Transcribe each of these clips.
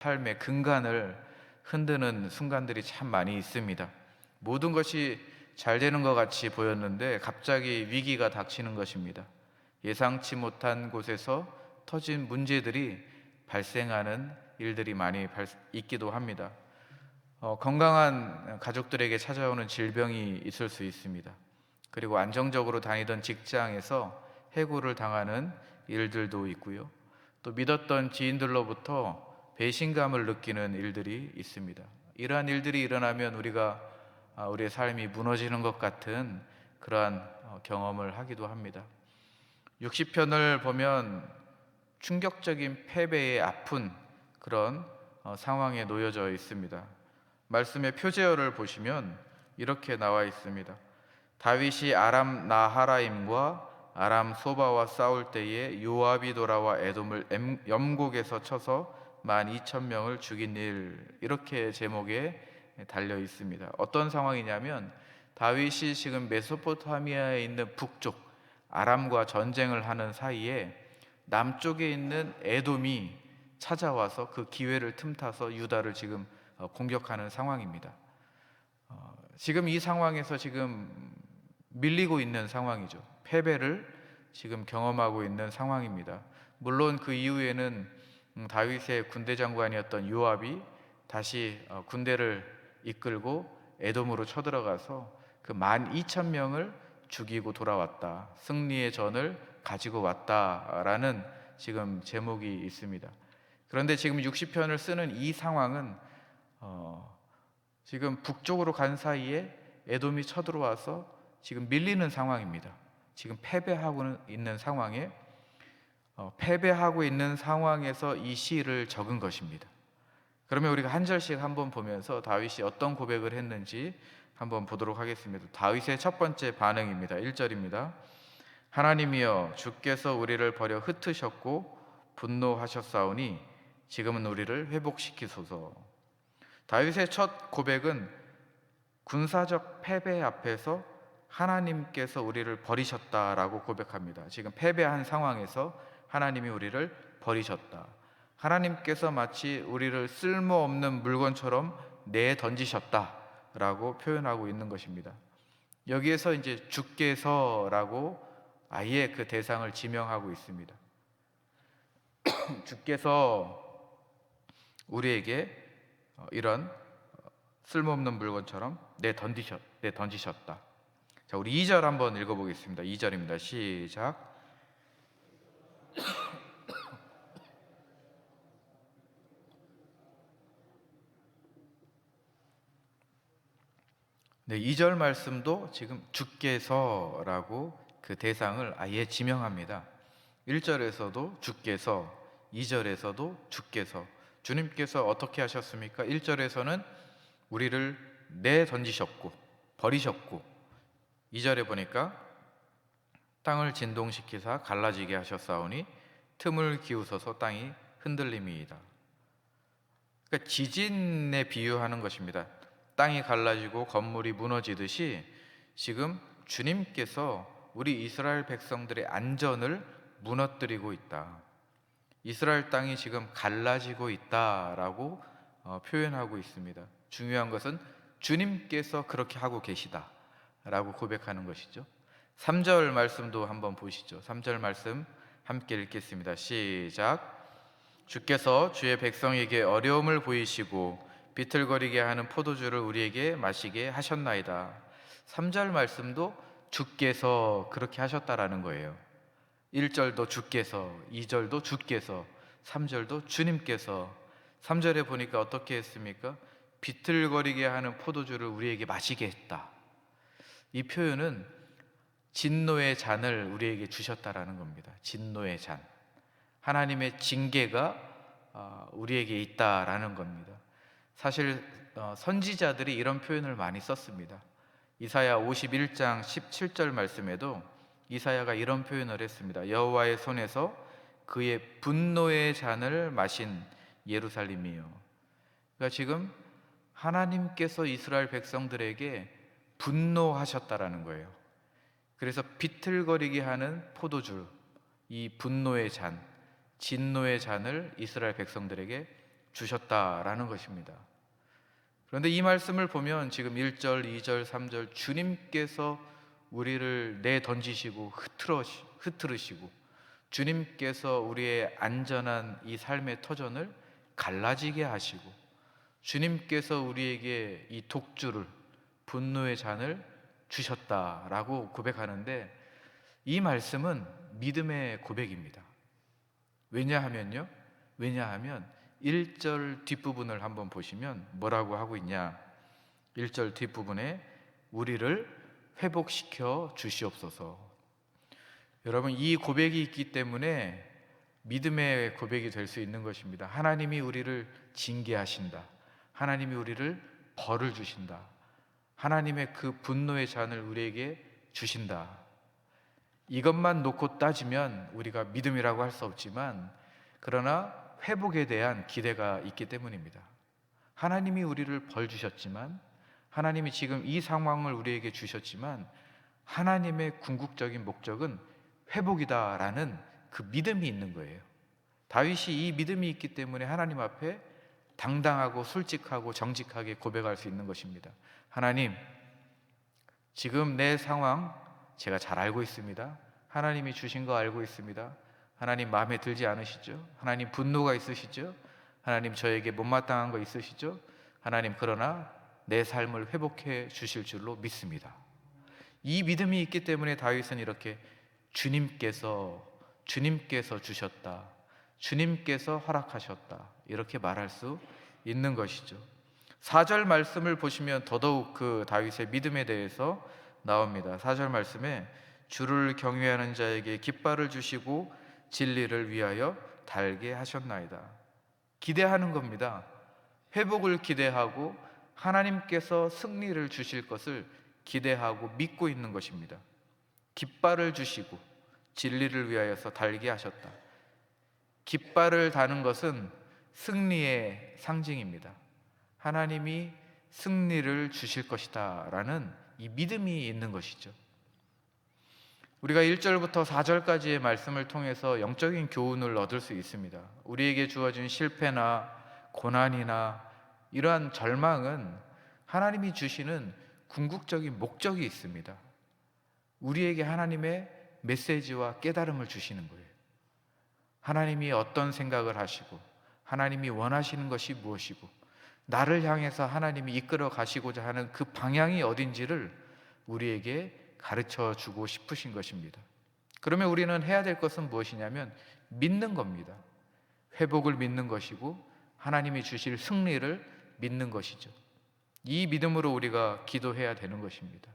삶의 근간을 흔드는 순간들이 참 많이 있습니다. 모든 것이 잘 되는 것 같이 보였는데 갑자기 위기가 닥치는 것입니다. 예상치 못한 곳에서 터진 문제들이 발생하는 일들이 많이 있기도 합니다. 건강한 가족들에게 찾아오는 질병이 있을 수 있습니다. 그리고 안정적으로 다니던 직장에서 해고를 당하는 일들도 있고요. 또 믿었던 지인들로부터 배신감을 느끼는 일들이 있습니다. 이러한 일들이 일어나면 우리의 삶이 무너지는 것 같은 그러한 경험을 하기도 합니다. 60편을 보면 충격적인 패배의 아픈 그런 상황에 놓여져 있습니다. 말씀의 표제어를 보시면 이렇게 나와 있습니다. 다윗이 아람 나하라임과 아람 소바와 싸울 때에 요압이 돌아와 에돔을 염곡에서 쳐서 12,000명을 죽인 일, 이렇게 제목에 달려 있습니다. 어떤 상황이냐면 다윗이 지금 메소포타미아에 있는 북쪽 아람과 전쟁을 하는 사이에 남쪽에 있는 에돔이 찾아와서 그 기회를 틈타서 유다를 지금 공격하는 상황입니다. 지금 이 상황에서 지금 밀리고 있는 상황이죠. 패배를 지금 경험하고 있는 상황입니다. 물론 그 이후에는 다윗의 군대 장관이었던 요압이 다시 군대를 이끌고 에돔으로 쳐들어가서 그 12,000명을 죽이고 돌아왔다, 승리의 전을 가지고 왔다라는 지금 제목이 있습니다. 그런데 지금 60편을 쓰는 이 상황은 지금 북쪽으로 간 사이에 에돔이 쳐들어와서 지금 밀리는 상황입니다. 지금 패배하고 있는 상황에서 이 시를 적은 것입니다. 그러면 우리가 한 절씩 한번 보면서 다윗이 어떤 고백을 했는지 한번 보도록 하겠습니다. 다윗의 첫 번째 반응입니다. 1절입니다. 하나님이여, 주께서 우리를 버려 흩으셨고 분노하셨사오니 지금은 우리를 회복시키소서. 다윗의 첫 고백은 군사적 패배 앞에서 하나님께서 우리를 버리셨다라고 고백합니다. 지금 패배한 상황에서 하나님이 우리를 버리셨다. 하나님께서 마치 우리를 쓸모없는 물건처럼 내던지셨다라고 표현하고 있는 것입니다. 여기에서 이제 주께서라고 아예 그 대상을 지명하고 있습니다. 주께서 우리에게 이런 쓸모없는 물건처럼 내던지셨다. 자, 우리 2절 한번 읽어보겠습니다. 2절입니다. 시작. 네, 2절 말씀도 지금 주께서라고 그 대상을 아예 지명합니다. 1절에서도 주께서, 2절에서도 주께서. 주님께서 어떻게 하셨습니까? 1절에서는 우리를 내던지셨고 버리셨고, 2절에 보니까 땅을 진동시키사 갈라지게 하셨사오니 틈을 기우소서 땅이 흔들림이이다. 그러니까 지진에 비유하는 것입니다. 땅이 갈라지고 건물이 무너지듯이 지금 주님께서 우리 이스라엘 백성들의 안전을 무너뜨리고 있다. 이스라엘 땅이 지금 갈라지고 있다라고 표현하고 있습니다. 중요한 것은 주님께서 그렇게 하고 계시다라고 고백하는 것이죠. 3절 말씀도 한번 보시죠. 3절 말씀 함께 읽겠습니다. 시작. 주께서 주의 백성에게 어려움을 보이시고 비틀거리게 하는 포도주를 우리에게 마시게 하셨나이다. 3절 말씀도 주께서 그렇게 하셨다라는 거예요. 1절도 주께서, 2절도 주께서, 3절도 주님께서. 3절에 보니까 어떻게 했습니까? 비틀거리게 하는 포도주를 우리에게 마시게 했다. 이 표현은 진노의 잔을 우리에게 주셨다라는 겁니다. 진노의 잔, 하나님의 징계가 우리에게 있다라는 겁니다. 사실 선지자들이 이런 표현을 많이 썼습니다. 이사야 51장 17절 말씀에도 이사야가 이런 표현을 했습니다. 여호와의 손에서 그의 분노의 잔을 마신 예루살렘이요. 그러니까 지금 하나님께서 이스라엘 백성들에게 분노하셨다라는 거예요. 그래서 비틀거리게 하는 포도주, 이 분노의 잔, 진노의 잔을 이스라엘 백성들에게 주셨다라는 것입니다. 그런데 이 말씀을 보면 지금 1절, 2절, 3절 주님께서 우리를 내던지시고 흐트르시고 주님께서 우리의 안전한 이 삶의 터전을 갈라지게 하시고 주님께서 우리에게 이 독주를, 분노의 잔을 주셨다라고 고백하는데, 이 말씀은 믿음의 고백입니다. 왜냐하면 1절 뒷부분을 한번 보시면 뭐라고 하고 있냐. 1절 뒷부분에 우리를 회복시켜 주시옵소서. 여러분, 이 고백이 있기 때문에 믿음의 고백이 될 수 있는 것입니다. 하나님이 우리를 징계하신다. 하나님이 우리를 벌을 주신다. 하나님의 그 분노의 잔을 우리에게 주신다. 이것만 놓고 따지면 우리가 믿음이라고 할 수 없지만, 그러나 회복에 대한 기대가 있기 때문입니다. 하나님이 우리를 벌 주셨지만, 하나님이 지금 이 상황을 우리에게 주셨지만, 하나님의 궁극적인 목적은 회복이다라는 그 믿음이 있는 거예요. 다윗이 이 믿음이 있기 때문에 하나님 앞에 당당하고 솔직하고 정직하게 고백할 수 있는 것입니다. 하나님, 지금 내 상황 제가 잘 알고 있습니다. 하나님이 주신 거 알고 있습니다. 하나님 마음에 들지 않으시죠? 하나님 분노가 있으시죠? 하나님 저에게 못마땅한 거 있으시죠? 하나님, 그러나 내 삶을 회복해 주실 줄로 믿습니다. 이 믿음이 있기 때문에 다윗은 이렇게 주님께서 주셨다, 주님께서 허락하셨다, 이렇게 말할 수 있는 것이죠. 4절 말씀을 보시면 더더욱 그 다윗의 믿음에 대해서 나옵니다. 4절 말씀에 주를 경외하는 자에게 깃발을 주시고 진리를 위하여 달게 하셨나이다. 기대하는 겁니다. 회복을 기대하고 하나님께서 승리를 주실 것을 기대하고 믿고 있는 것입니다. 깃발을 주시고 진리를 위하여서 달게 하셨다. 깃발을 다는 것은 승리의 상징입니다. 하나님이 승리를 주실 것이다 라는 이 믿음이 있는 것이죠. 우리가 1절부터 4절까지의 말씀을 통해서 영적인 교훈을 얻을 수 있습니다. 우리에게 주어진 실패나 고난이나 이러한 절망은 하나님이 주시는 궁극적인 목적이 있습니다. 우리에게 하나님의 메시지와 깨달음을 주시는 거예요. 하나님이 어떤 생각을 하시고 하나님이 원하시는 것이 무엇이고 나를 향해서 하나님이 이끌어 가시고자 하는 그 방향이 어딘지를 우리에게 가르쳐 주고 싶으신 것입니다. 그러면 우리는 해야 될 것은 무엇이냐면 믿는 겁니다. 회복을 믿는 것이고 하나님이 주실 승리를 믿는 것이죠. 이 믿음으로 우리가 기도해야 되는 것입니다.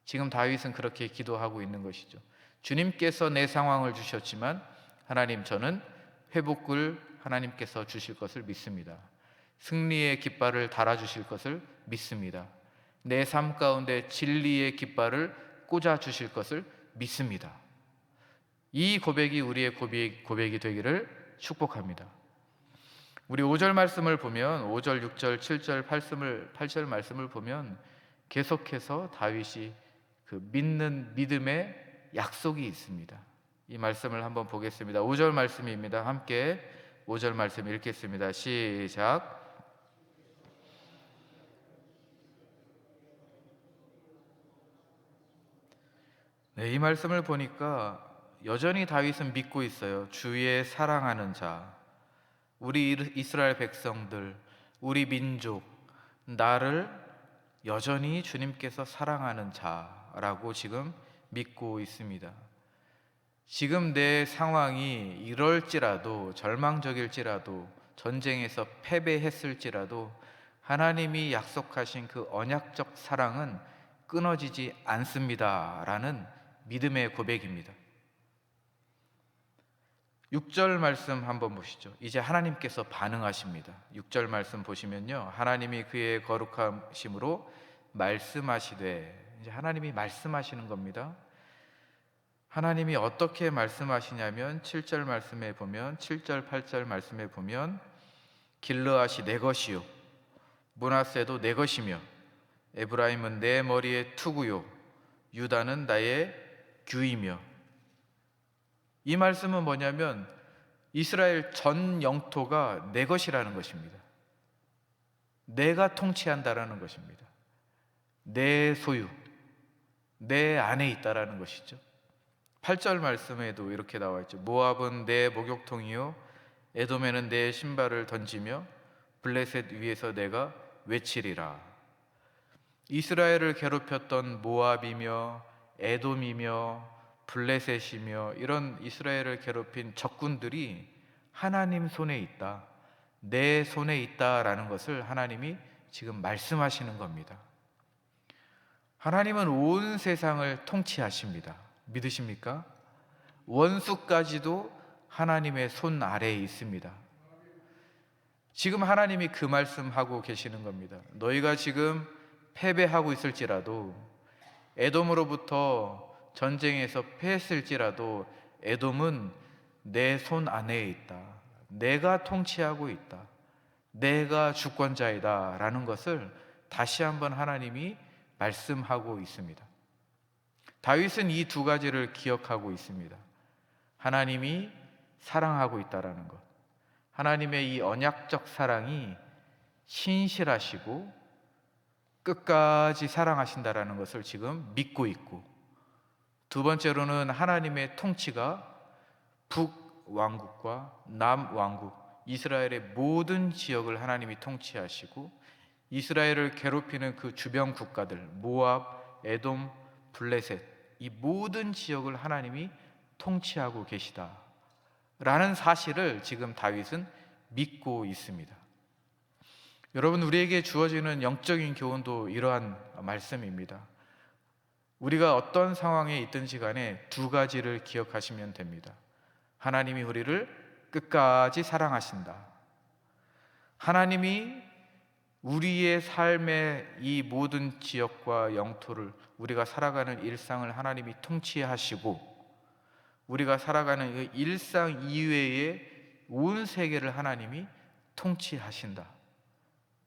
지금 다윗은 그렇게 기도하고 있는 것이죠. 주님께서 내 상황을 주셨지만 하나님, 저는 회복을 하나님께서 주실 것을 믿습니다. 승리의 깃발을 달아주실 것을 믿습니다. 내 삶 가운데 진리의 깃발을 꽂아 주실 것을 믿습니다. 이 고백이 우리의 고백이 되기를 축복합니다. 우리 5절 말씀을 보면 5절, 6절, 7절, 8절 말씀을 보면 계속해서 다윗이 그 믿는 믿음의 약속이 있습니다. 이 말씀을 한번 보겠습니다. 5절 말씀입니다. 함께 5절 말씀 읽겠습니다. 시작. 네, 이 말씀을 보니까 여전히 다윗은 믿고 있어요. 주의 사랑하는 자, 우리 이스라엘 백성들, 우리 민족, 나를 여전히 주님께서 사랑하는 자라고 지금 믿고 있습니다. 지금 내 상황이 이럴지라도, 절망적일지라도, 전쟁에서 패배했을지라도 하나님이 약속하신 그 언약적 사랑은 끊어지지 않습니다 라는 믿음의 고백입니다. 6절 말씀 한번 보시죠. 이제 하나님께서 반응하십니다. 6절 말씀 보시면요, 하나님이 그의 거룩하심으로 말씀하시되, 이제 하나님이 말씀하시는 겁니다. 하나님이 어떻게 말씀하시냐면 7절 말씀에 보면, 7절 8절 말씀에 보면 길르앗이 내 것이요 므낫세도 내 것이며 에브라임은 내 머리의 투구요 유다는 나의 규이며. 이 말씀은 뭐냐면 이스라엘 전 영토가 내 것이라는 것입니다. 내가 통치한다라는 것입니다. 내 소유, 내 안에 있다라는 것이죠. 8절 말씀에도 이렇게 나와 있죠. 모압은 내 목욕통이요 에돔에는 내 신발을 던지며 블레셋 위에서 내가 외치리라. 이스라엘을 괴롭혔던 모압이며 에돔이며 블레셋이며 이런 이스라엘을 괴롭힌 적군들이 하나님 손에 있다, 내 손에 있다라는 것을 하나님이 지금 말씀하시는 겁니다. 하나님은 온 세상을 통치하십니다. 믿으십니까? 원수까지도 하나님의 손 아래에 있습니다. 지금 하나님이 그 말씀하고 계시는 겁니다. 너희가 지금 패배하고 있을지라도, 에돔으로부터 전쟁에서 패했을지라도 에돔은 내 손 안에 있다, 내가 통치하고 있다, 내가 주권자이다 라는 것을 다시 한번 하나님이 말씀하고 있습니다. 다윗은 이 두 가지를 기억하고 있습니다. 하나님이 사랑하고 있다라는 것, 하나님의 이 언약적 사랑이 신실하시고 끝까지 사랑하신다라는 것을 지금 믿고 있고, 두 번째로는 하나님의 통치가 북왕국과 남왕국, 이스라엘의 모든 지역을 하나님이 통치하시고 이스라엘을 괴롭히는 그 주변 국가들, 모압, 에돔, 블레셋, 이 모든 지역을 하나님이 통치하고 계시다라는 사실을 지금 다윗은 믿고 있습니다. 여러분, 우리에게 주어지는 영적인 교훈도 이러한 말씀입니다. 우리가 어떤 상황에 있든지 간에 두 가지를 기억하시면 됩니다. 하나님이 우리를 끝까지 사랑하신다. 하나님이 우리의 삶의 이 모든 지역과 영토를, 우리가 살아가는 일상을 하나님이 통치하시고, 우리가 살아가는 그 일상 이외의 온 세계를 하나님이 통치하신다.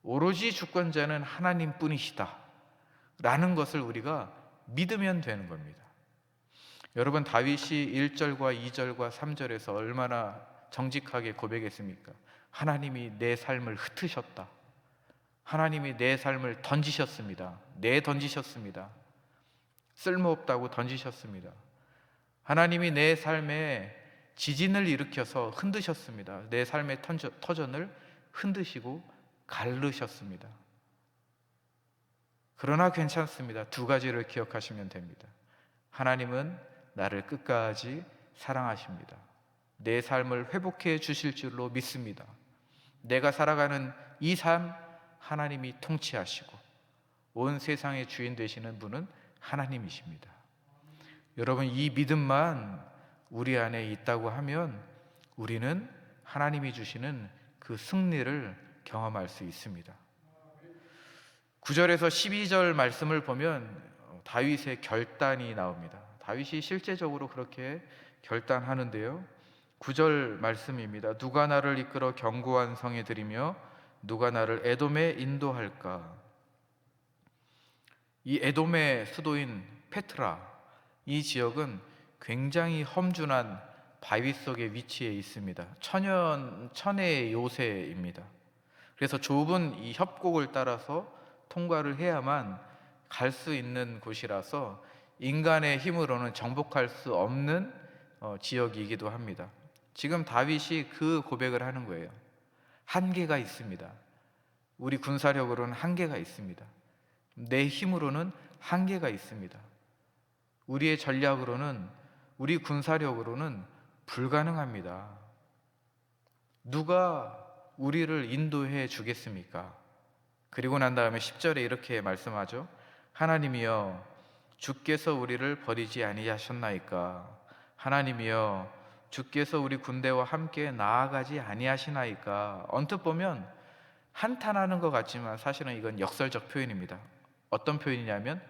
오로지 주권자는 하나님뿐이시다 라는 것을 우리가 믿으면 되는 겁니다. 여러분, 다윗이 1절과 2절과 3절에서 얼마나 정직하게 고백했습니까? 하나님이 내 삶을 흩으셨다, 하나님이 내 삶을 던지셨습니다. 내던지셨습니다. 쓸모없다고 던지셨습니다. 하나님이 내 삶에 지진을 일으켜서 흔드셨습니다. 내 삶의 터전을 흔드시고 갈르셨습니다. 그러나 괜찮습니다. 두 가지를 기억하시면 됩니다. 하나님은 나를 끝까지 사랑하십니다. 내 삶을 회복해 주실 줄로 믿습니다. 내가 살아가는 이 삶, 하나님이 통치하시고 온 세상의 주인 되시는 분은 하나님이십니다. 여러분, 이 믿음만 우리 안에 있다고 하면 우리는 하나님이 주시는 그 승리를 경험할 수 있습니다. 9절에서 12절 말씀을 보면 다윗의 결단이 나옵니다. 다윗이 실제적으로 그렇게 결단하는데요, 9절 말씀입니다. 누가 나를 이끌어 견고한 성에 들이며 누가 나를 에돔에 인도할까? 이 에돔의 수도인 페트라, 이 지역은 굉장히 험준한 바위 속에 위치해 있습니다. 천의 요새입니다. 그래서 좁은 이 협곡을 따라서 통과를 해야만 갈 수 있는 곳이라서 인간의 힘으로는 정복할 수 없는 지역이기도 합니다. 지금 다윗이 그 고백을 하는 거예요. 한계가 있습니다. 우리 군사력으로는 한계가 있습니다. 내 힘으로는 한계가 있습니다. 우리의 전략으로는, 우리 군사력으로는 불가능합니다. 누가 우리를 인도해 주겠습니까? 그리고 난 다음에 10절에 이렇게 말씀하죠. 하나님이여, 주께서 우리를 버리지 아니하셨나이까? 하나님이여, 주께서 우리 군대와 함께 나아가지 아니하시나이까? 언뜻 보면 한탄하는 것 같지만 사실은 이건 역설적 표현입니다. 어떤 표현이냐면,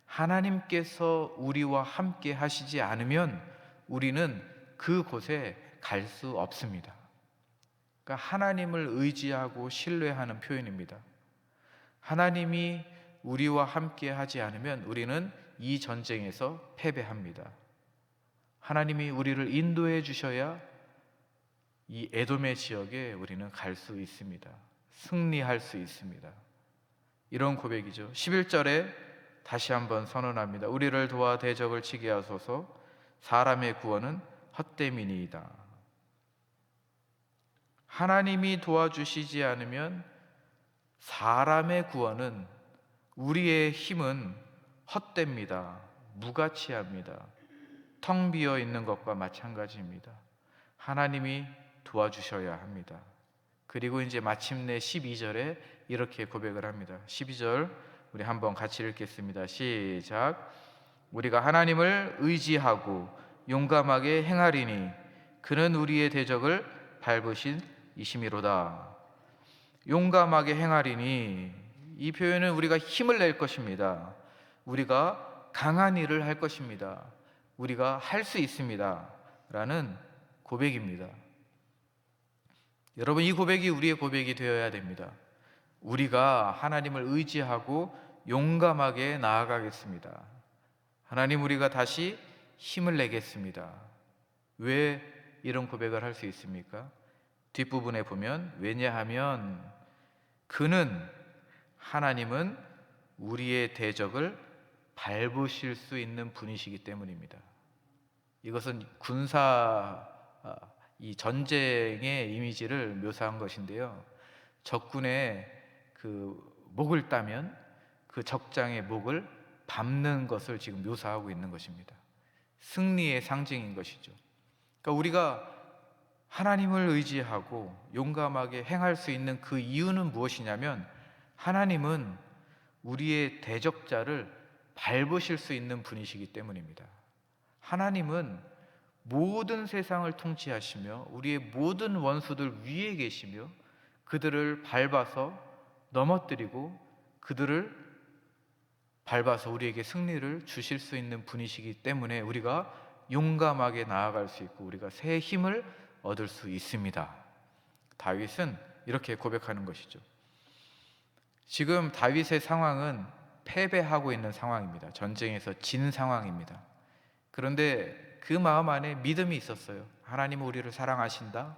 하나님께서 우리와 함께 하시지 않으면 우리는 그곳에 갈 수 없습니다. 그러니까 하나님을 의지하고 신뢰하는 표현입니다. 하나님이 우리와 함께 하지 않으면 우리는 이 전쟁에서 패배합니다. 하나님이 우리를 인도해 주셔야 이 에돔의 지역에 우리는 갈 수 있습니다. 승리할 수 있습니다. 이런 고백이죠. 11절에 다시 한번 선언합니다. 우리를 도와 대적을 치게 하소서. 사람의 구원은 헛됨이니이다. 하나님이 도와주시지 않으면 사람의 구원은, 우리의 힘은 헛됩니다. 무가치합니다. 텅 비어 있는 것과 마찬가지입니다. 하나님이 도와주셔야 합니다. 그리고 이제 마침내 12절에 이렇게 고백을 합니다. 12절 우리 한번 같이 읽겠습니다. 시작. 우리가 하나님을 의지하고 용감하게 행하리니 그는 우리의 대적을 밟으신 이심이로다. 용감하게 행하리니, 이 표현은 우리가 힘을 낼 것입니다. 우리가 강한 일을 할 것입니다. 우리가 할 수 있습니다 라는 고백입니다. 여러분, 이 고백이 우리의 고백이 되어야 됩니다. 우리가 하나님을 의지하고 용감하게 나아가겠습니다. 하나님, 우리가 다시 힘을 내겠습니다. 왜 이런 고백을 할 수 있습니까? 뒷부분에 보면, 왜냐하면 하나님은 우리의 대적을 밟으실 수 있는 분이시기 때문입니다. 이것은 이 전쟁의 이미지를 묘사한 것인데요, 적군의 그 목을 따면 그 적장의 목을 밟는 것을 지금 묘사하고 있는 것입니다. 승리의 상징인 것이죠. 그러니까 우리가 하나님을 의지하고 용감하게 행할 수 있는 그 이유는 무엇이냐면, 하나님은 우리의 대적자를 밟으실 수 있는 분이시기 때문입니다. 하나님은 모든 세상을 통치하시며 우리의 모든 원수들 위에 계시며 그들을 밟아서 넘어뜨리고 그들을 밟아서 우리에게 승리를 주실 수 있는 분이시기 때문에 우리가 용감하게 나아갈 수 있고 우리가 새 힘을 얻을 수 있습니다. 다윗은 이렇게 고백하는 것이죠. 지금 다윗의 상황은 패배하고 있는 상황입니다. 전쟁에서 진 상황입니다. 그런데 그 마음 안에 믿음이 있었어요. 하나님은 우리를 사랑하신다.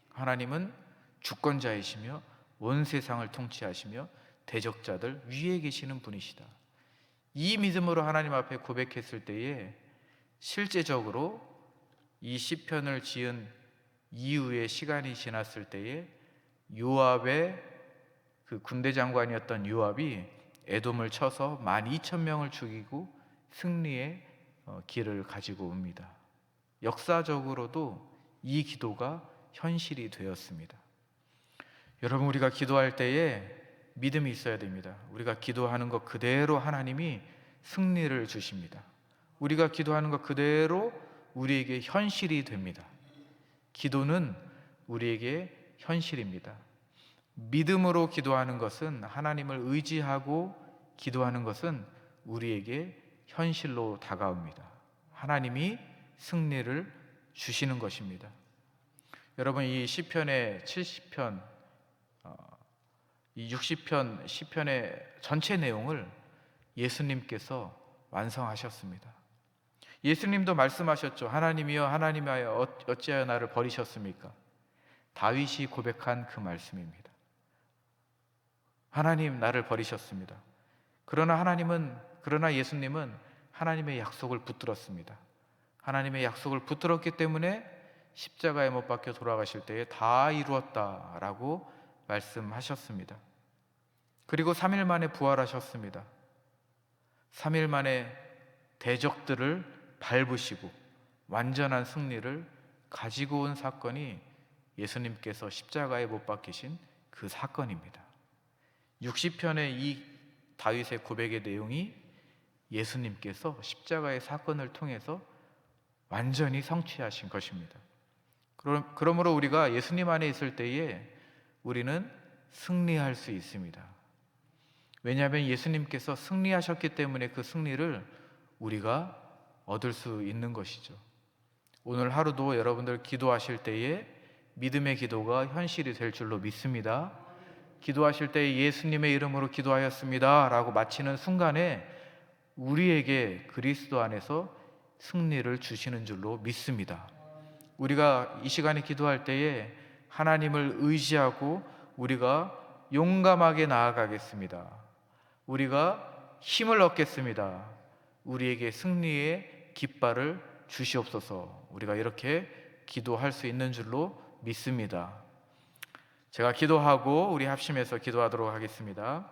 하나님은 주권자이시며 온 세상을 통치하시며 대적자들 위에 계시는 분이시다. 이 믿음으로 하나님 앞에 고백했을 때에 실제적으로 이 시편을 지은 이후에 시간이 지났을 때에 요압의 그 군대 장관이었던 요압이 에돔을 쳐서 12,000명을 죽이고 승리의 길을 가지고 옵니다. 역사적으로도 이 기도가 현실이 되었습니다. 여러분, 우리가 기도할 때에 믿음이 있어야 됩니다. 우리가 기도하는 것 그대로 하나님이 승리를 주십니다. 우리가 기도하는 것 그대로 우리에게 현실이 됩니다. 기도는 우리에게 현실입니다. 믿음으로 기도하는 것은, 하나님을 의지하고 기도하는 것은 우리에게 현실로 다가옵니다. 하나님이 승리를 주시는 것입니다. 여러분, 이 시편의 70편, 이 60편 시편의 전체 내용을 예수님께서 완성하셨습니다. 예수님도 말씀하셨죠. 하나님이여 하나님이여 어찌하여 나를 버리셨습니까? 다윗이 고백한 그 말씀입니다. 하나님, 나를 버리셨습니다. 그러나 예수님은 하나님의 약속을 붙들었습니다. 하나님의 약속을 붙들었기 때문에 십자가에 못 박혀 돌아가실 때에 다 이루었다라고 말씀하셨습니다. 그리고 3일 만에 부활하셨습니다. 3일 만에 대적들을 밟으시고 완전한 승리를 가지고 온 사건이 예수님께서 십자가에 못 박히신 그 사건입니다. 60편의 이 다윗의 고백의 내용이 예수님께서 십자가의 사건을 통해서 완전히 성취하신 것입니다. 그러므로 우리가 예수님 안에 있을 때에 우리는 승리할 수 있습니다. 왜냐하면 예수님께서 승리하셨기 때문에 그 승리를 우리가 얻을 수 있는 것이죠. 오늘 하루도 여러분들 기도하실 때에 믿음의 기도가 현실이 될 줄로 믿습니다. 기도하실 때 예수님의 이름으로 기도하였습니다 라고 마치는 순간에 우리에게 그리스도 안에서 승리를 주시는 줄로 믿습니다. 우리가 이 시간에 기도할 때에 하나님을 의지하고 우리가 용감하게 나아가겠습니다. 우리가 힘을 얻겠습니다. 우리에게 승리의 깃발을 주시옵소서. 우리가 이렇게 기도할 수 있는 줄로 믿습니다. 제가 기도하고 우리 합심해서 기도하도록 하겠습니다.